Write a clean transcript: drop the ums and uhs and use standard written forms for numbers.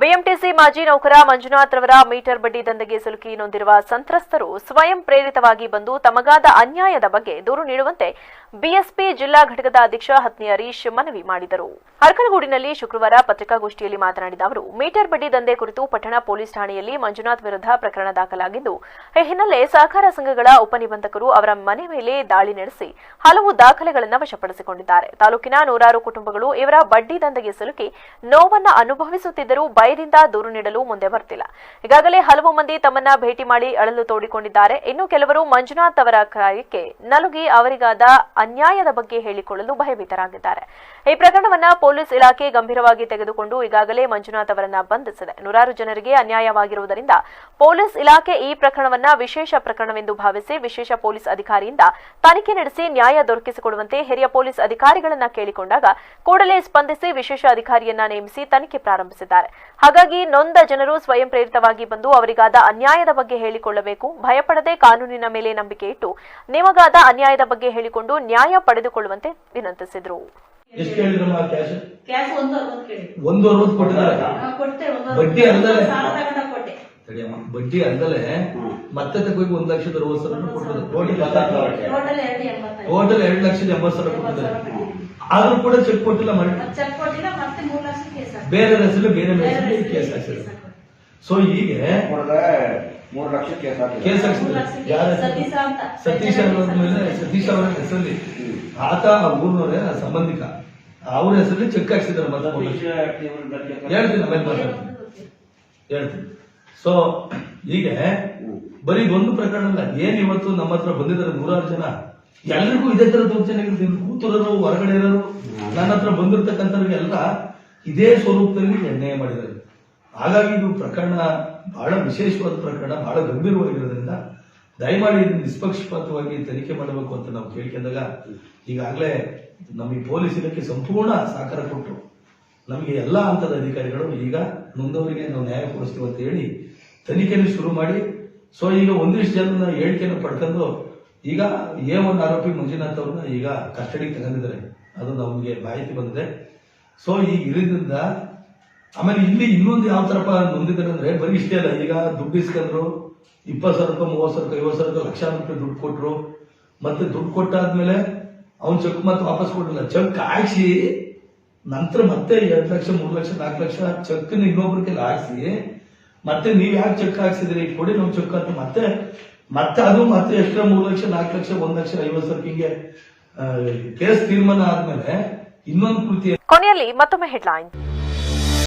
BMTC ಮಾಜಿ ನೌಕರ ಮಂಜುನಾಥ್ ರವರ ಮೀಟರ್ ಬಡ್ಡಿ ದಂಧೆಗೆ ಸಿಲುಕಿ ನೊಂದಿರುವ ಸಂತ್ರಸ್ತರು ಸ್ವಯಂ ಪ್ರೇರಿತವಾಗಿ ಬಂದು ತಮಗಾದ ಅನ್ಯಾಯದ ಬಗ್ಗೆ ದೂರು ನೀಡುವಂತೆ ಬಿಎಸ್ಪಿ ಜಿಲ್ಲಾ ಘಟಕದ ಅಧ್ಯಕ್ಷ ಹತ್ನಿ ಹರೀಶ್ ಮನವಿ ಮಾಡಿದರು. ಅರಕಲಗೂಡಿನಲ್ಲಿ ಶುಕ್ರವಾರ ಪತ್ರಿಕಾಗೋಷ್ಠಿಯಲ್ಲಿ ಮಾತನಾಡಿದ ಅವರು, ಮೀಟರ್ ಬಡ್ಡಿ ದಂಧೆ ಕುರಿತು ಪಟ್ಟಣ ಪೊಲೀಸ್ ಠಾಣೆಯಲ್ಲಿ ಮಂಜುನಾಥ್ ವಿರುದ್ಧ ಪ್ರಕರಣ ದಾಖಲಾಗಿದ್ದು, ಈ ಹಿನ್ನೆಲೆ ಸಹಕಾರ ಸಂಘಗಳ ಉಪನಿಬಂಧಕರು ಅವರ ಮನೆ ಮೇಲೆ ದಾಳಿ ನಡೆಸಿ ಹಲವು ದಾಖಲೆಗಳನ್ನು ವಶಪಡಿಸಿಕೊಂಡಿದ್ದಾರೆ. ತಾಲೂಕಿನ ನೂರಾರು ಕುಟುಂಬಗಳು ಇವರ ಬಡ್ಡಿ ದಂಧೆಗೆ ಸಿಲುಕಿ ನೋವನ್ನು ಅನುಭವಿಸುತ್ತಿದ್ದರೂ ಭಯದಿಂದ ದೂರು ನೀಡಲು ಮುಂದೆ ಬರ್ತಿಲ್ಲ. ಈಗಾಗಲೇ ಹಲವು ಮಂದಿ ತಮ್ಮನ್ನ ಭೇಟಿ ಮಾಡಿ ಅಳಲು ತೋಡಿಕೊಂಡಿದ್ದಾರೆ. ಇನ್ನು ಕೆಲವರು ಮಂಜುನಾಥ್ ಅವರ ಕಾರ್ಯಕ್ಕೆ ನಲುಗಿ ಅವರಿಗಾದ ಅನ್ಯಾಯದ ಬಗ್ಗೆ ಹೇಳಿಕೊಳ್ಳಲು ಭಯಭೀತರಾಗಿದ್ದಾರೆ. ಈ ಪ್ರಕರಣವನ್ನ ಪೊಲೀಸ್ ಇಲಾಖೆ ಗಂಭೀರವಾಗಿ ತೆಗೆದುಕೊಂಡು ಈಗಾಗಲೇ ಮಂಜುನಾಥ್ ಅವರನ್ನ ಬಂಧಿಸಿದೆ. ನೂರಾರು ಜನರಿಗೆ ಅನ್ಯಾಯವಾಗಿರುವುದರಿಂದ ಪೊಲೀಸ್ ಇಲಾಖೆ ಈ ಪ್ರಕರಣವನ್ನ ವಿಶೇಷ ಪ್ರಕರಣವೆಂದು ಭಾವಿಸಿ ವಿಶೇಷ ಪೊಲೀಸ್ ಅಧಿಕಾರಿಯಿಂದ ತನಿಖೆ ನಡೆಸಿ ನ್ಯಾಯ ದೊರಕಿಸಿಕೊಡುವಂತೆ ಹಿರಿಯ ಪೊಲೀಸ್ ಅಧಿಕಾರಿಗಳನ್ನ ಕೇಳಿಕೊಂಡಾಗ ಕೂಡಲೇ ಸ್ಪಂದಿಸಿ ವಿಶೇಷ ಅಧಿಕಾರಿಯನ್ನ ನೇಮಿಸಿ ತನಿಖೆ ಪ್ರಾರಂಭಿಸಿದ್ದಾರೆ. ಹಾಗಾಗಿ ನೊಂದ ಜನರು ಸ್ವಯಂ ಪ್ರೇರಿತವಾಗಿ ಬಂದು ಅವರಿಗಾದ ಅನ್ಯಾಯದ ಬಗ್ಗೆ ಹೇಳಿಕೊಳ್ಳಬೇಕು. ಭಯಪಡದೆ ಕಾನೂನಿನ ಮೇಲೆ ನಂಬಿಕೆ ಇಟ್ಟು ನಿಮಗಾದ ಅನ್ಯಾಯದ ಬಗ್ಗೆ ಹೇಳಿಕೊಂಡು ನ್ಯಾಯ ಪಡೆದುಕೊಳ್ಳುವಂತೆ ವಿನಂತಿಸಿದರು. ಬಡ್ಡಿ ಅಲ್ಲದೆ ಮತ್ತೆ ತಗೋಗಿ 1,60,60,000 ಕೊಟ್ಟಿದ್ದಾರೆ. ಟೋಟಲ್ 2,80,000 ಕೊಟ್ಟಿದ್ದಾರೆ. ಆದ್ರೂ ಕೂಡ ಚೆಕ್ ಕೊಟ್ಟಿಲ್ಲ, ಬೇರೆ ಹೆಸರು ಬೇರೆ ಕೇಸ್ ಹಾಕ್ಸಿದ್ರು. ಸೊ ಹೀಗೆ 3 ಲಕ್ಷ ಕೇಸ್ ಹಾಕ್ಸಿದ್ರು. ಸತೀಶ್ ಅವರ ಹೆಸರಲ್ಲಿ ಆತ ಊರಿನವರೇ ಸಂಬಂಧಿಕ, ಅವ್ರ ಹೆಸರಲ್ಲಿ ಚೆಕ್ ಹಾಕ್ಸಿದ್ದಾರೆ. ಹೇಳ್ತೀನಿ ಹೇಳ್ತೀನಿ. ಸೊ ಹೀಗೆ ಬರೀ ಒಂದು ಪ್ರಕರಣ ಅಲ್ಲ, ಏನ್ ಇವತ್ತು ನಮ್ಮ ಹತ್ರ ಬಂದಿದ್ದಾರೆ ನೂರಾರು ಜನ, ಎಲ್ರಿಗೂ ಇದೇ ತರ ದೌರ್ಜನ್ಯ. ಕೂತರೋರು, ಹೊರಗಡೆ ಇರೋರು, ನನ್ನ ಹತ್ರ ಬಂದಿರ್ತಕ್ಕಂಥವ್ರಿಗೆ ಎಲ್ಲ ಇದೇ ಸ್ವರೂಪದಲ್ಲಿ ಅನ್ಯಾಯ ಮಾಡಿದ್ದಾರೆ. ಹಾಗಾಗಿ ಇದು ಪ್ರಕರಣ ಬಹಳ ವಿಶೇಷವಾದ ಪ್ರಕರಣ, ಬಹಳ ಗಂಭೀರವಾಗಿರೋದ್ರಿಂದ ದಯಮಾಡಿ ಇದನ್ನು ನಿಷ್ಪಕ್ಷಪಾತವಾಗಿ ತನಿಖೆ ಮಾಡಬೇಕು ಅಂತ ನಾವು ಕೇಳ್ಕೊಂಡಾಗ ಈಗಾಗಲೇ ನಮ್ಮ ಈ ಪೊಲೀಸ್ ಇಲಾಖೆ ಸಂಪೂರ್ಣ ಸಹಕಾರ ಕೊಟ್ಟರು. ನಮಗೆ ಎಲ್ಲಾ ಹಂತದ ಅಧಿಕಾರಿಗಳು ಈಗ ನೊಂದವರಿಗೆ ನಾವು ನ್ಯಾಯ ಕೊಡಿಸ್ತೀವಿ ಅಂತ ಹೇಳಿ ತನಿಖೆಯನ್ನು ಶುರು ಮಾಡಿ, ಸೊ ಈಗ ಒಂದಿಷ್ಟು ಜನ ಹೇಳಿಕೆಯನ್ನು ಪಡ್ಕೊಂಡು ಈಗ A1 ಆರೋಪಿ ಮಂಜುನಾಥ್ ಅವ್ರನ್ನ ಈಗ ಕಸ್ಟಡಿಗೆ ತಗೊಂಡಿದ್ದಾರೆ. ಅದು ನಮಗೆ ಮಾಹಿತಿ ಬಂದಿದೆ. ಸೊ ಈಗ ಇರೋದ್ರಿಂದ ಆಮೇಲೆ ಇಲ್ಲಿ ಇನ್ನೊಂದು ಯಾವ ತರಪ ನೊಂದಿದ್ದಾರೆ ಅಂದ್ರೆ ಬರೀ ಇಷ್ಟೇ ಅಲ್ಲ, ಈಗ ದುಡ್ಡು ಇಸ್ಕೊಂಡ್ರು 20,000, 30,000, 50,000 ಲಕ್ಷಾಂತರ ರೂಪಾಯಿ ದುಡ್ಡು ಕೊಟ್ರು. ಮತ್ತೆ ದುಡ್ಡು ಕೊಟ್ಟಾದ್ಮೇಲೆ ಅವ್ನ್ ಚೆಕ್ ಮತ್ತೆ ವಾಪಸ್ ಕೊಟ್ಟಿಲ್ಲ. ಚೆಕ್ ಹಾಕ್ಸಿ ನಂತರ ಮತ್ತೆ 2 ಲಕ್ಷ, 3 ಲಕ್ಷ, 4 ಲಕ್ಷ ಚೆಕ್ ಇನ್ನೊಬ್ರಿಗೆ ಹಾಕ್ಸಿ ಮತ್ತೆ ನೀವ್ ಯಾಕೆ ಚೆಕ್ ಹಾಕ್ಸಿದ್ರಿ ಕೊಡಿ ನಾವು ಚೆಕ್ ಅಂತ ಮತ್ತೆ ಅದು ಮತ್ತೆ ಎಕ್ಸ್ಟ್ರಾ 3 ಲಕ್ಷ, 4 ಲಕ್ಷ, 1,50,000 ಹಿಂಗೆ ಕೇಸ್ ತೀರ್ಮಾನ ಆದ್ಮೇಲೆ ಇನ್ನೊಂದು ಕೃತಿ. ಕೊನೆಯಲ್ಲಿ ಮತ್ತೊಮ್ಮೆ ಹೆಡ್ಲೈನ್.